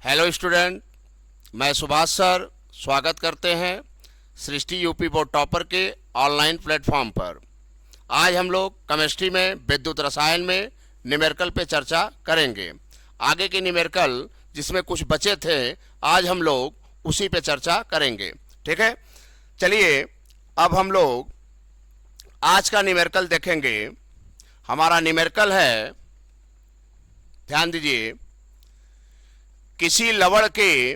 Hello student, मैं Subhash sir स्वागत करते हैं सृष्टि यूपी बोर्ड टॉपर के ऑनलाइन प्लेटफॉर्म पर। आज हम लोग केमिस्ट्री में विद्युत रसायन में न्यूमेरिकल पे चर्चा करेंगे। आगे के न्यूमेरिकल जिसमें कुछ बचे थे, आज हम लोग उसी पे चर्चा करेंगे। ठीक है, चलिए अब हम लोग आज का न्यूमेरिकल देखेंगे। हमारा न्यूमेरिकल है, ध्यान दीजिए, किसी लवण के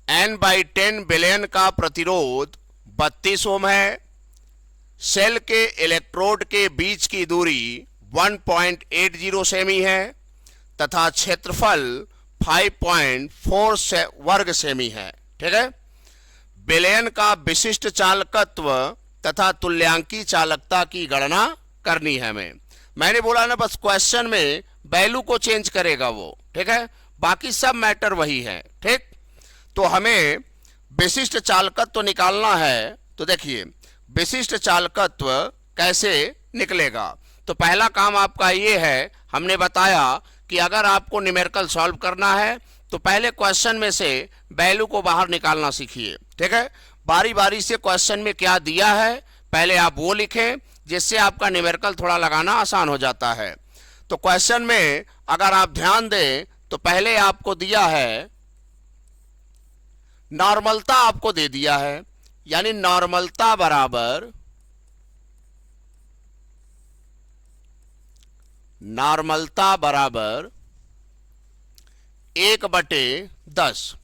n/10 बिलियन का प्रतिरोध 32 ओम है। सेल के इलेक्ट्रोड के बीच की दूरी 1.80 सेमी है तथा क्षेत्रफल 5.4 वर्ग सेमी है। ठीक है, बिलियन का विशिष्ट चालकत्व तथा तुल्यांकी चालकता की गणना करनी है हमें। मैंने बोला ना, बस क्वेश्चन में वैल्यू को चेंज करेगा वो। ठीक है, बाकी सब मैटर वही है। ठीक, तो हमें विशिष्ट चालकत्व निकालना है। तो देखिए विशिष्ट चालकत्व कैसे निकलेगा। तो पहला काम आपका ये है, हमने बताया कि अगर आपको न्यूमेरिकल सॉल्व करना है तो पहले क्वेश्चन में से वैल्यू को बाहर निकालना सीखिए। ठीक है, बारी बारी से क्वेश्चन में क्या दिया है पहले आप वो लिखें, जिससे आपका न्यूमेरिकल थोड़ा लगाना आसान हो जाता है। तो क्वेश्चन में अगर आप ध्यान दें तो पहले आपको दिया है नॉर्मलता, आपको दे दिया है, यानी नॉर्मलता बराबर 1/10,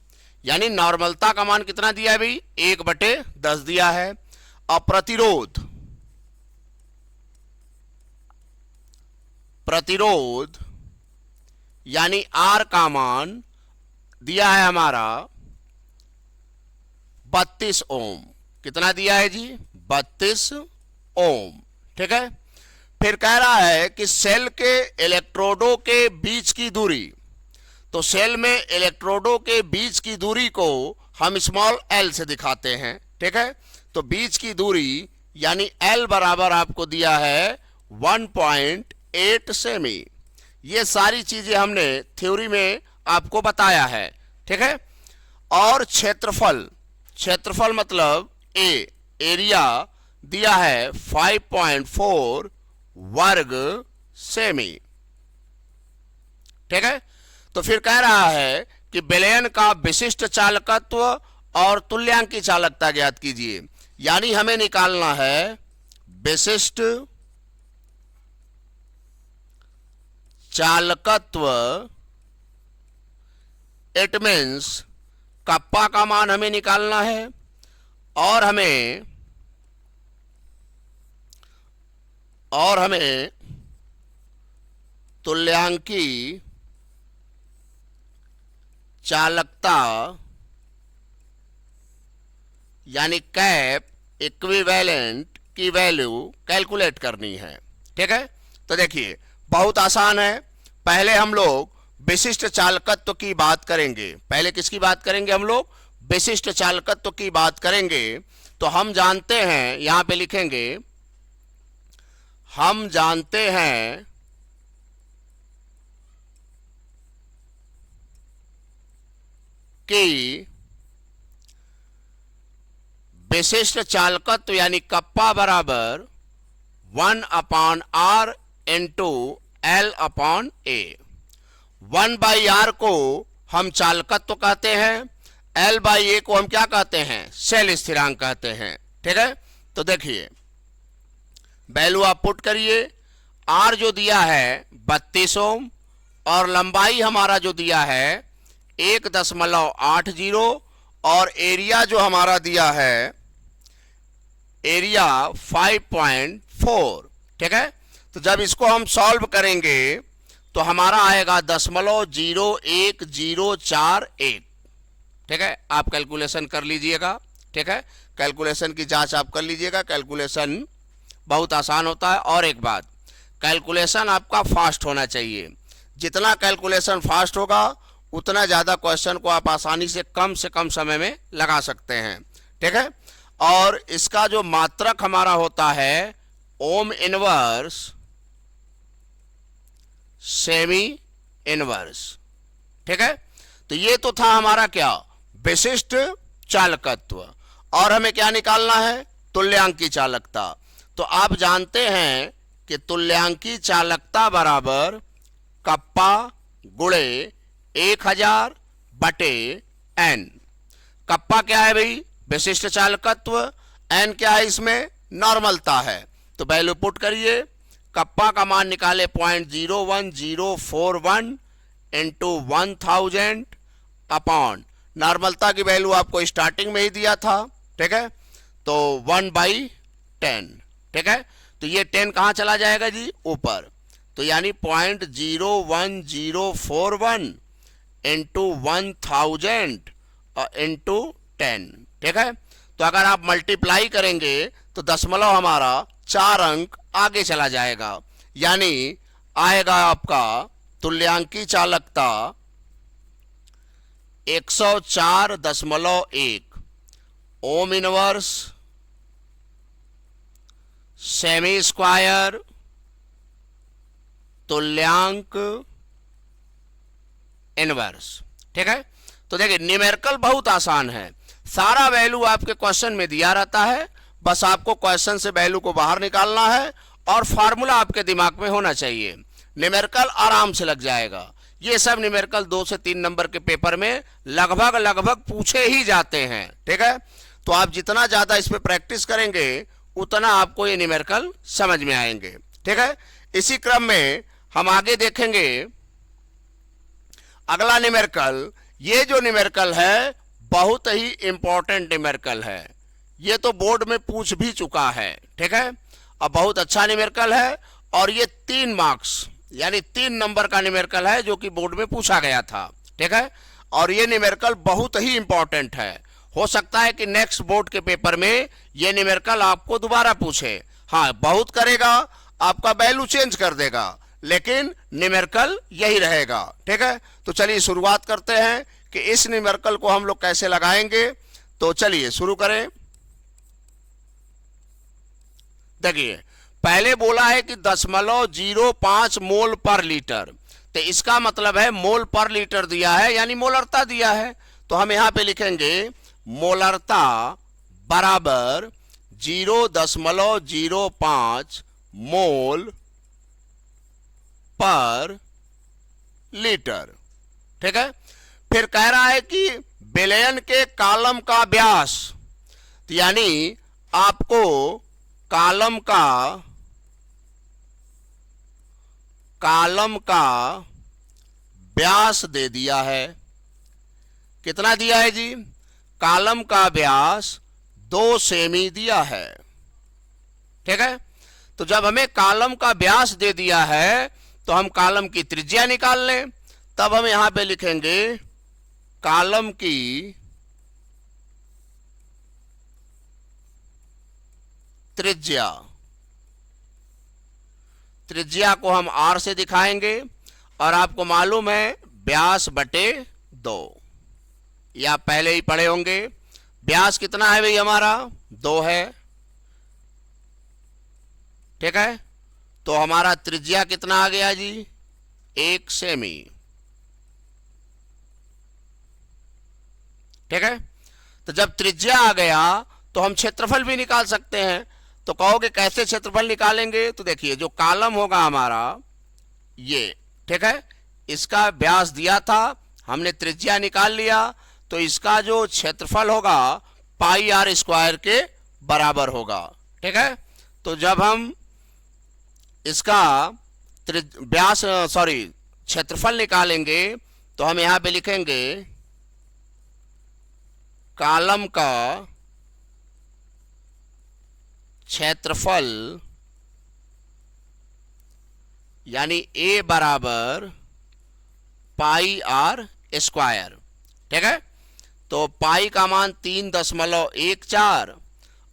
यानी नॉर्मलता का मान कितना दिया है भाई, 1/10 दिया है। और प्रतिरोध यानी आर का मान दिया है हमारा 32 ओम। कितना दिया है जी, 32 ओम। ठीक है, फिर कह रहा है कि सेल के इलेक्ट्रोडों के बीच की दूरी, तो सेल में इलेक्ट्रोडों के बीच की दूरी को हम स्मॉल एल से दिखाते हैं। ठीक है, तो बीच की दूरी यानी एल बराबर आपको दिया है 1.8 सेमी। ये सारी चीजें हमने थ्योरी में आपको बताया है। ठीक है, और क्षेत्रफल मतलब एरिया दिया है 5.4 वर्ग सेमी। ठीक है, तो फिर कह रहा है कि बिलियन का विशिष्ट चालकत्व और तुल्यांकी चालकता ज्ञात कीजिए। यानी हमें निकालना है विशिष्ट चालकत्व, इट मीन्स कप्पा का मान हमें निकालना है, और हमें तुल्यांकी चालकता यानी कैप इक्विवेलेंट की वैल्यू कैलकुलेट करनी है। ठीक है, तो देखिए बहुत आसान है। पहले हम लोग विशिष्ट चालकत्व की बात करेंगे। पहले किसकी बात करेंगे हम लोग, विशिष्ट चालकत्व की बात करेंगे। तो हम जानते हैं, यहां पे लिखेंगे, हम जानते हैं कि विशिष्ट चालकत्व यानी कप्पा बराबर 1/r इंटू L/A। 1/r को हम चालकत्व कहते हैं, L/A को हम क्या कहते हैं, सेल स्थिरांक कहते हैं। ठीक है, तो देखिए वैल्यू आप पुट करिए। R जो दिया है 32 ओम और लंबाई हमारा जो दिया है 1.80 और एरिया जो हमारा दिया है एरिया 5.4। ठीक है, तो जब इसको हम सॉल्व करेंगे तो हमारा आएगा 0.0104 ठीक है, आप कैलकुलेशन कर लीजिएगा। ठीक है, कैलकुलेशन की जांच आप कर लीजिएगा, कैलकुलेशन बहुत आसान होता है। और एक बात, कैलकुलेशन आपका फास्ट होना चाहिए। जितना कैलकुलेशन फास्ट होगा उतना ज़्यादा क्वेश्चन को आप आसानी से कम समय में लगा सकते हैं। ठीक है, और इसका जो मात्रक हमारा होता है ओम इनवर्स सेमी इनवर्स। ठीक है, तो ये तो था हमारा क्या, विशिष्ट चालकत्व। और हमें क्या निकालना है, तुल्यांकी चालकता। तो आप जानते हैं कि तुल्यांकी चालकता बराबर कप्पा गुणे 1000 बटे n। कप्पा क्या है भाई, विशिष्ट चालकत्व, n क्या है इसमें, नॉर्मलता है। तो वैल्यू पुट करिए, कप्पा का मान निकाले 0.01041 इंटू 1000 अपॉन नॉर्मलता की वैल्यू आपको स्टार्टिंग में ही दिया था, ठीक है, तो 1/10, ठीक है। तो ये 10 कहां चला जाएगा जी, ऊपर, तो यानी 0.01041 इंटू 1000 इंटू 10, ठीक है। तो अगर आप मल्टीप्लाई करेंगे तो दशमलव हमारा 4 अंक आगे चला जाएगा, यानी आएगा आपका तुल्यांकी चालकता 104.1 ओम इनवर्स सेमी स्क्वायर तुल्यांक इनवर्स, ठीक है। तो देखिए न्यूमेरिकल बहुत आसान है, सारा वैल्यू आपके क्वेश्चन में दिया रहता है, बस आपको क्वेश्चन से वैल्यू को बाहर निकालना है और फार्मूला आपके दिमाग में होना चाहिए, न्यूमेरिकल आराम से लग जाएगा। ये सब न्यूमेरिकल 2 से 3 नंबर के पेपर में लगभग पूछे ही जाते हैं, ठीक है। तो आप जितना ज्यादा इस पे प्रैक्टिस करेंगे उतना आपको ये न्यूमेरिकल समझ में आएंगे, ठीक है। इसी क्रम में हम आगे देखेंगे अगला न्यूमेरिकल। ये जो न्यूमेरिकल है बहुत ही इंपॉर्टेंट न्यूमेरिकल है, ये तो बोर्ड में पूछ भी चुका है, ठीक है। अब बहुत अच्छा न्यूमेरिकल है और ये 3 मार्क्स यानी 3 नंबर का न्यूमेरिकल है जो कि बोर्ड में पूछा गया था, ठीक है। और ये न्यूमेरिकल बहुत ही इंपॉर्टेंट है, हो सकता है कि नेक्स्ट बोर्ड के पेपर में ये न्यूमेरिकल आपको दोबारा पूछे। हाँ, बहुत करेगा, आपका वैल्यू चेंज कर देगा, लेकिन न्यूमेरिकल यही रहेगा, ठीक है। तो चलिए शुरुआत करते हैं कि इस न्यूमेरिकल को हम लोग कैसे लगाएंगे। तो चलिए शुरू करें। देखिए पहले बोला है कि 0.05 मोल पर लीटर, तो इसका मतलब है मोल पर लीटर दिया है यानी मोलरता दिया है। तो हम यहां पे लिखेंगे मोलरता बराबर 0.05 मोल पर लीटर, ठीक है। फिर कह रहा है कि विलयन के कॉलम का व्यास, तो यानी आपको कॉलम का व्यास दे दिया है। कितना दिया है जी, कॉलम का व्यास 2 सेमी दिया है, ठीक है। तो जब हमें कॉलम का व्यास दे दिया है तो हम कॉलम की त्रिज्या निकाल लें। तब हम यहां पे लिखेंगे कॉलम की त्रिज्या, त्रिज्या को हम r से दिखाएंगे और आपको मालूम है व्यास बटे 2, या पहले ही पढ़े होंगे। व्यास कितना है भाई हमारा, 2 है, ठीक है। तो हमारा त्रिज्या कितना आ गया जी, 1 सेमी, ठीक है। तो जब त्रिज्या आ गया तो हम क्षेत्रफल भी निकाल सकते हैं। तो कहोगे कैसे क्षेत्रफल निकालेंगे, तो देखिए जो कॉलम होगा हमारा ये, ठीक है, इसका व्यास दिया था, हमने त्रिज्या निकाल लिया, तो इसका जो क्षेत्रफल होगा पाई r स्क्वायर के बराबर होगा, ठीक है। तो जब हम इसका व्यास क्षेत्रफल निकालेंगे तो हम यहां पे लिखेंगे कॉलम का क्षेत्रफल यानी a बराबर पाई r स्क्वायर, ठीक है। तो पाई का मान 3.14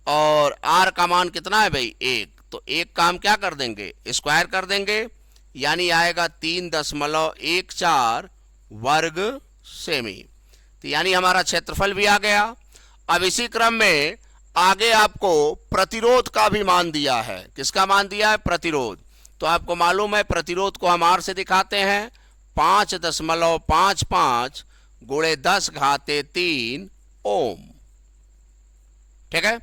और r का मान कितना है भाई 1, तो 1 का हम क्या कर देंगे, स्क्वायर कर देंगे, यानी आएगा 3.14 वर्ग सेमी। तो यानी हमारा क्षेत्रफल भी आ गया। अब इसी क्रम में आगे आपको प्रतिरोध का भी मान दिया है। किसका मान दिया है, प्रतिरोध। तो आपको मालूम है प्रतिरोध को हम r से दिखाते हैं, 5.55 गुणे 10 घाते 3 ओम। ठीक है,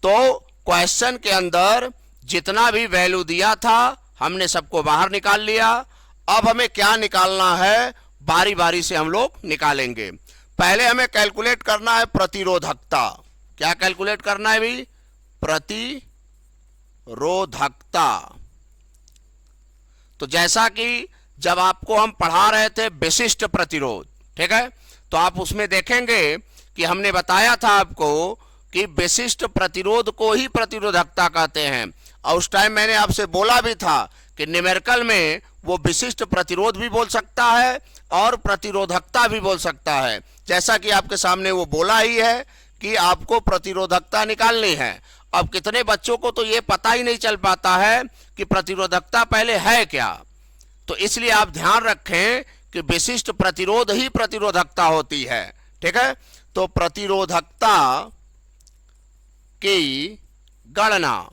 तो क्वेश्चन के अंदर जितना भी वैल्यू दिया था हमने सबको बाहर निकाल लिया। अब हमें क्या निकालना है, बारी बारी से हम लोग निकालेंगे। पहले हमें कैलकुलेट करना है प्रतिरोधकता। क्या कैलकुलेट करना है भाई? प्रतिरोधकता। तो जैसा कि जब आपको हम पढ़ा रहे थे विशिष्ट प्रतिरोध, ठीक है, तो आप उसमें देखेंगे कि हमने बताया था आपको कि विशिष्ट प्रतिरोध को ही प्रतिरोधकता कहते हैं। और उस टाइम मैंने आपसे बोला भी था कि न्यूमेरिकल में वो विशिष्ट प्रतिरोध भी बोल सकता है और प्रतिरोधकता भी बोल सकता है। जैसा कि आपके सामने वो बोला ही है कि आपको प्रतिरोधकता निकालनी है। अब कितने बच्चों को तो ये पता ही नहीं चल पाता है कि प्रतिरोधकता पहले है क्या। तो इसलिए आप ध्यान रखें कि विशिष्ट प्रतिरोध ही प्रतिरोधकता होती है। ठीक है, तो प्रतिरोधकता की गणना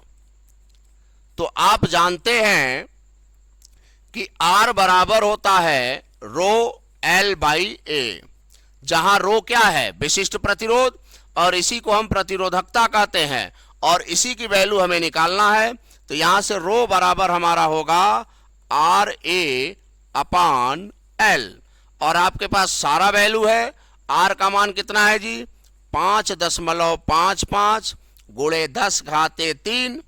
तो आप जानते हैं कि R बराबर होता है रो L बाई ए, जहां रो क्या है? विशिष्ट प्रतिरोध, और इसी को हम प्रतिरोधकता कहते हैं और इसी की वैल्यू हमें निकालना है। तो यहां से रो बराबर हमारा होगा आर ए अपान एल, और आपके पास सारा वैल्यू है। आर का मान कितना है जी? 5.55 गुणे 10 घाते 3।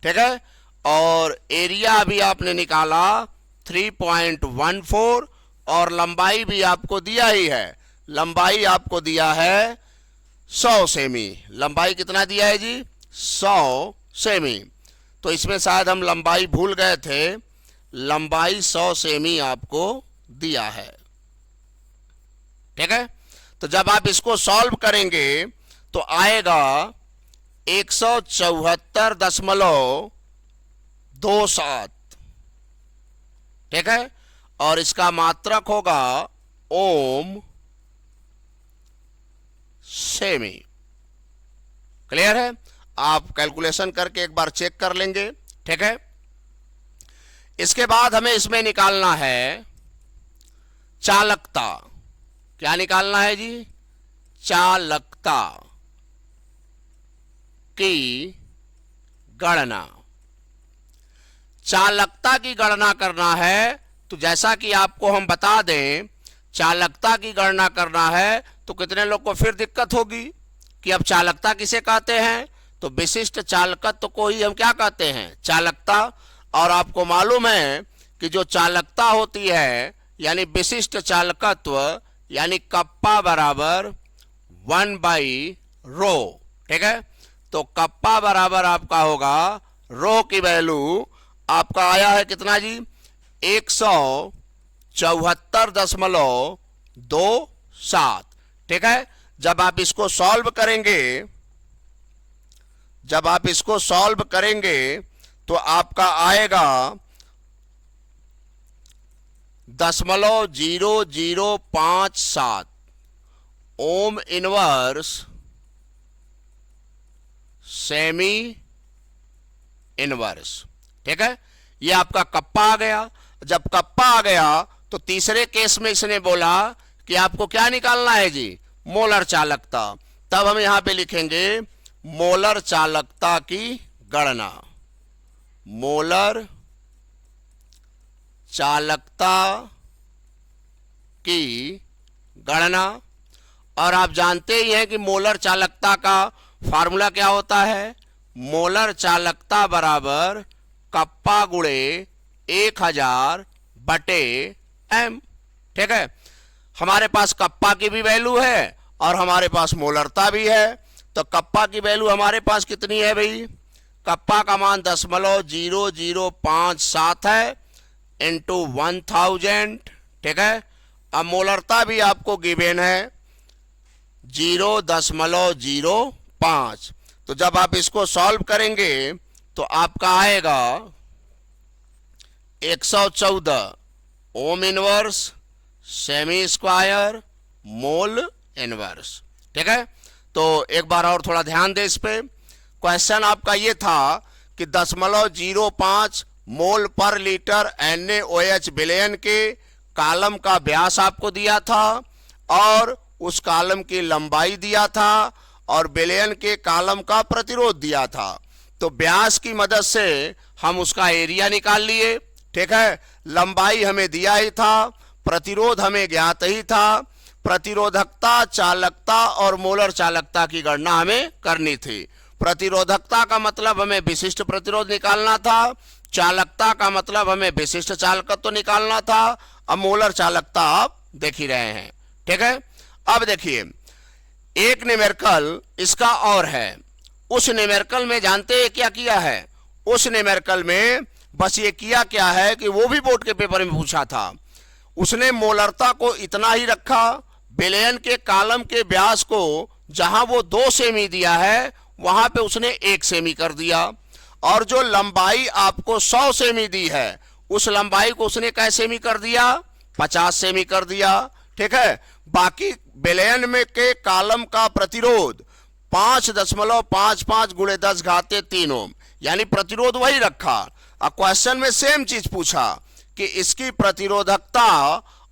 ठीक है, और एरिया भी आपने निकाला 3.14, और लंबाई भी आपको दिया ही है। लंबाई आपको दिया है 100 सेमी। लंबाई कितना दिया है जी? 100 सेमी। तो इसमें शायद हम लंबाई भूल गए थे, लंबाई 100 सेमी आपको दिया है। ठीक है, तो जब आप इसको सॉल्व करेंगे तो आएगा 174.27। ठीक है, और इसका मात्रक होगा ओम सेमी। क्लियर है? आप कैलकुलेशन करके एक बार चेक कर लेंगे। ठीक है, इसके बाद हमें इसमें निकालना है चालकता। क्या निकालना है जी? चालकता की गणना। चालकता की गणना करना है तो जैसा कि आपको हम बता दें, चालकता की गणना करना है तो कितने लोग को फिर दिक्कत होगी कि अब चालकता किसे कहते हैं? तो विशिष्ट चालकत्व को ही हम क्या कहते हैं? चालकता। और आपको मालूम है कि जो चालकता होती है यानी विशिष्ट चालकत्व यानी कप्पा बराबर 1/रो। ठीक है, तो कप्पा बराबर आपका होगा, रो की वैल्यू आपका आया है कितना जी? 174.27। ठीक है, जब आप इसको सॉल्व करेंगे तो आपका आएगा 0.0057 ओम इनवर्स सेमी इनवर्स। ठीक है, ये आपका कप्पा आ गया। जब कप्पा आ गया तो तीसरे केस में इसने बोला कि आपको क्या निकालना है जी? मोलर चालकता। तब हम यहां पे लिखेंगे मोलर चालकता की गणना। मोलर चालकता की गणना। और आप जानते ही हैं कि मोलर चालकता का फार्मूला क्या होता है? मोलर चालकता बराबर कप्पा गुणे 1000/m। ठीक है, हमारे पास कप्पा की भी वैल्यू है और हमारे पास मोलरता भी है। तो कप्पा की वैल्यू हमारे पास कितनी है भाई? कप्पा का मान 0.0057 है इंटू 1000। ठीक है, अब मोलरता भी आपको गिवन है 0.05। तो जब आप इसको सॉल्व करेंगे तो आपका आएगा 114 ohm inverse semi square mole inverse. ठीक है, तो एक बार और थोड़ा ध्यान दें इस पे। क्वेश्चन आपका ये था कि 0.05 मोल पर लीटर NaOH विलयन के कालम का व्यास आपको दिया था और उस कॉलम की लंबाई दिया था और बेलन के कॉलम का प्रतिरोध दिया था। तो व्यास की मदद से हम उसका एरिया निकाल लिए, ठीक है। लंबाई हमें दिया ही था, प्रतिरोध हमें ज्ञात ही था, प्रतिरोधकता, चालकता और मोलर चालकता की गणना हमें करनी थी। प्रतिरोधकता का मतलब हमें विशिष्ट प्रतिरोध निकालना था, चालकता का मतलब हमें विशिष्ट चालकत्व निकालना था। अब मोलर चालकता आप देख ही रहे हैं, ठीक है। अब देखिए एक न्यूमेरिकल इसका और है। उस न्यूमेरिकल में जानते हैं क्या किया है? उस न्यूमेरिकल में बस ये किया क्या है कि वो भी बोर्ड के पेपर में पूछा था, उसने मोलरता को इतना ही रखा, बेलन के कॉलम के व्यास को जहां वो 2 सेमी दिया है वहां पे उसने 1 सेमी कर दिया, और जो लंबाई आपको 100 सेमी दी है उस लंबाई को उसने कै सेमी कर दिया? 50 सेमी कर दिया, ठीक है। बाकी बेलन में के कॉलम का प्रतिरोध 5.55 × 10⁻³ ओम, यानी प्रतिरोध वही रखा। अब क्वेश्चन में सेम चीज पूछा कि इसकी प्रतिरोधकता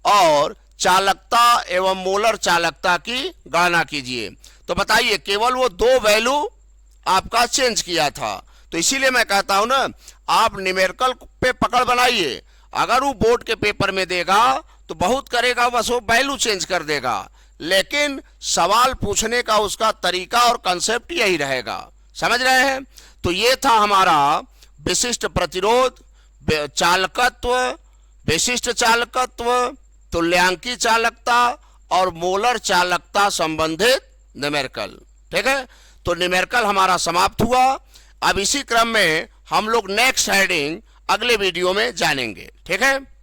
और चालकता एवं मोलर चालकता की गणना कीजिए। तो बताइए केवल वो 2 वैल्यू आपका चेंज किया था। तो इसीलिए मैं कहता हूं ना, आप न्यूमेरिकल पे पकड़ बनाइए। अगर वो बोर्ड के पेपर में देगा तो बहुत करेगा, बस वो वैल्यू चेंज कर देगा, लेकिन सवाल पूछने का उसका तरीका और कंसेप्ट यही रहेगा। समझ रहे हैं? तो ये था हमारा विशिष्ट प्रतिरोध, चालकत्व, विशिष्ट चालकत्व, तुल्यांकी चालकता और मोलर चालकता संबंधित न्यूमेरिकल, ठीक है। तो न्यूमेरिकल हमारा समाप्त हुआ। अब इसी क्रम में हम लोग नेक्स्ट हेडिंग अगले वीडियो में जानेंगे, ठीक है।